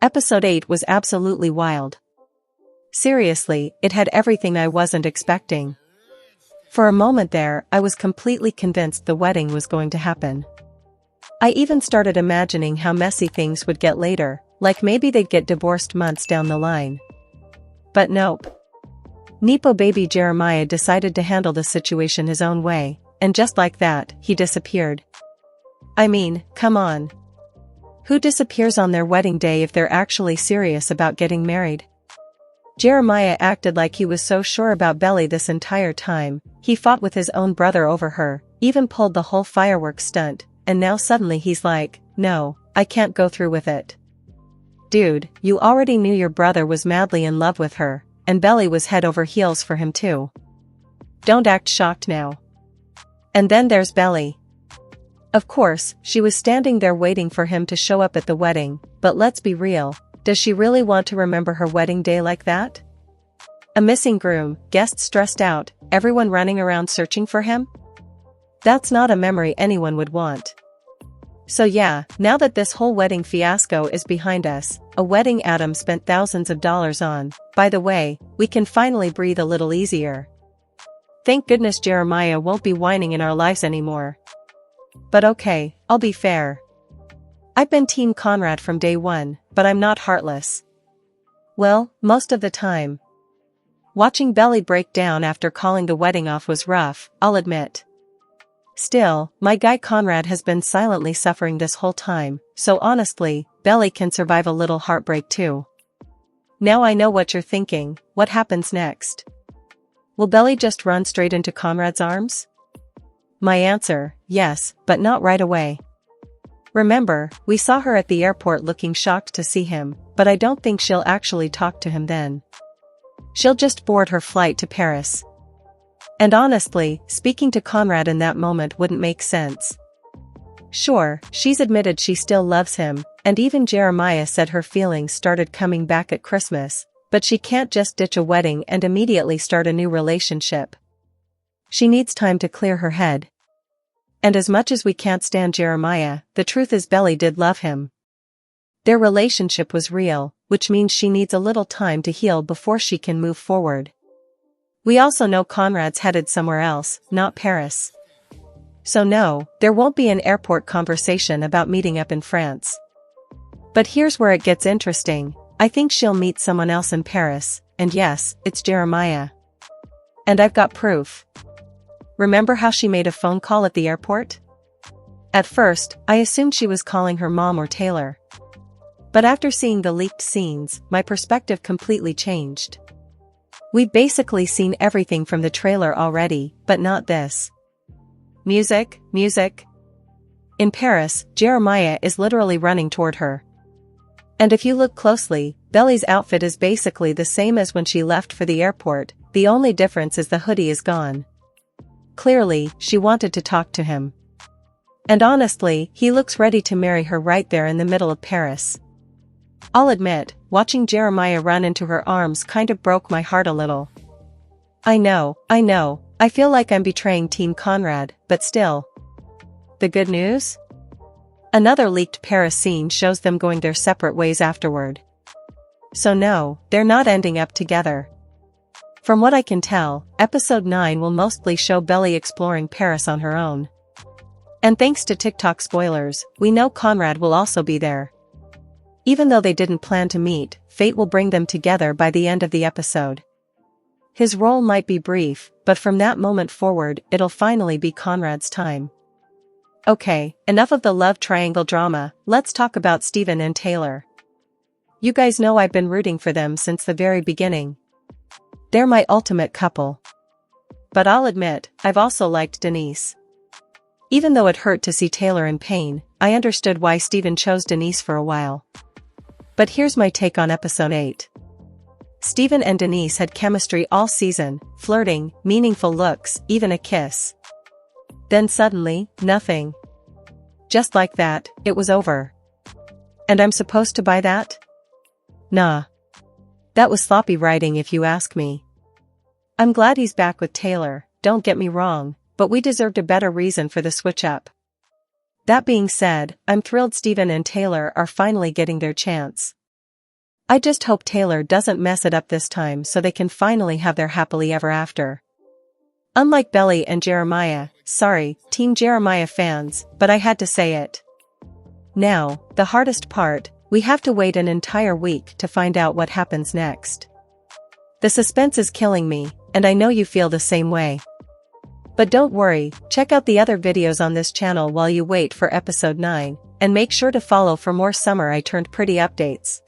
Episode 8 was absolutely wild. Seriously, it had everything I wasn't expecting. For a moment there, I was completely convinced the wedding was going to happen. I even started imagining how messy things would get later, like maybe they'd get divorced months down the line. But nope. Nepo baby Jeremiah decided to handle the situation his own way, and just like that, he disappeared. I mean, come on. Who disappears on their wedding day if they're actually serious about getting married? Jeremiah acted like he was so sure about Belly this entire time. He fought with his own brother over her, even pulled the whole fireworks stunt, and now suddenly he's like, no, I can't go through with it. Dude, you already knew your brother was madly in love with her, and Belly was head over heels for him too. Don't act shocked now. And then there's Belly. Of course, she was standing there waiting for him to show up at the wedding, but let's be real, does she really want to remember her wedding day like that? A missing groom, guests stressed out, everyone running around searching for him? That's not a memory anyone would want. So yeah, now that this whole wedding fiasco is behind us, a wedding Adam spent thousands of dollars on, by the way, we can finally breathe a little easier. Thank goodness Jeremiah won't be whining in our lives anymore. But okay, I'll be fair. I've been Team Conrad from day one, but I'm not heartless. Well, most of the time. Watching Belly break down after calling the wedding off was rough, I'll admit. Still, my guy Conrad has been silently suffering this whole time, so honestly, Belly can survive a little heartbreak too. Now I know what you're thinking, what happens next? Will Belly just run straight into Conrad's arms? My answer, yes, but not right away. Remember, we saw her at the airport looking shocked to see him, but I don't think she'll actually talk to him then. She'll just board her flight to Paris. And honestly, speaking to Conrad in that moment wouldn't make sense. Sure, she's admitted she still loves him, and even Jeremiah said her feelings started coming back at Christmas, but she can't just ditch a wedding and immediately start a new relationship. She needs time to clear her head. And as much as we can't stand Jeremiah, the truth is Belly did love him. Their relationship was real, which means she needs a little time to heal before she can move forward. We also know Conrad's headed somewhere else, not Paris. So no, there won't be an airport conversation about meeting up in France. But here's where it gets interesting. I think she'll meet someone else in Paris, and yes, it's Jeremiah. And I've got proof. Remember how she made a phone call at the airport? At first, I assumed she was calling her mom or Taylor. But after seeing the leaked scenes, my perspective completely changed. We've basically seen everything from the trailer already, but not this. Music. In Paris, Jeremiah is literally running toward her. And if you look closely, Belly's outfit is basically the same as when she left for the airport, the only difference is the hoodie is gone. Clearly, she wanted to talk to him. And honestly, he looks ready to marry her right there in the middle of Paris. I'll admit, watching Jeremiah run into her arms kind of broke my heart a little. I know, I feel like I'm betraying Team Conrad, but still. The good news? Another leaked Paris scene shows them going their separate ways afterward. So no, they're not ending up together. From what I can tell, episode 9 will mostly show Belly exploring Paris on her own. And thanks to TikTok spoilers, we know Conrad will also be there. Even though they didn't plan to meet, fate will bring them together by the end of the episode. His role might be brief, but from that moment forward, it'll finally be Conrad's time. Okay, enough of the love triangle drama, let's talk about Steven and Taylor. You guys know I've been rooting for them since the very beginning. They're my ultimate couple. But I'll admit, I've also liked Denise. Even though it hurt to see Taylor in pain, I understood why Steven chose Denise for a while. But here's my take on episode 8. Steven and Denise had chemistry all season, flirting, meaningful looks, even a kiss. Then suddenly, nothing. Just like that, it was over. And I'm supposed to buy that? Nah. That was sloppy writing if you ask me. I'm glad he's back with Taylor, don't get me wrong, but we deserved a better reason for the switch up. That being said, I'm thrilled Steven and Taylor are finally getting their chance. I just hope Taylor doesn't mess it up this time so they can finally have their happily ever after. Unlike Belly and Jeremiah, sorry, Team Jeremiah fans, but I had to say it. Now, the hardest part, we have to wait an entire week to find out what happens next. The suspense is killing me, and I know you feel the same way. But don't worry, check out the other videos on this channel while you wait for episode 9, and make sure to follow for more Summer I Turned Pretty updates.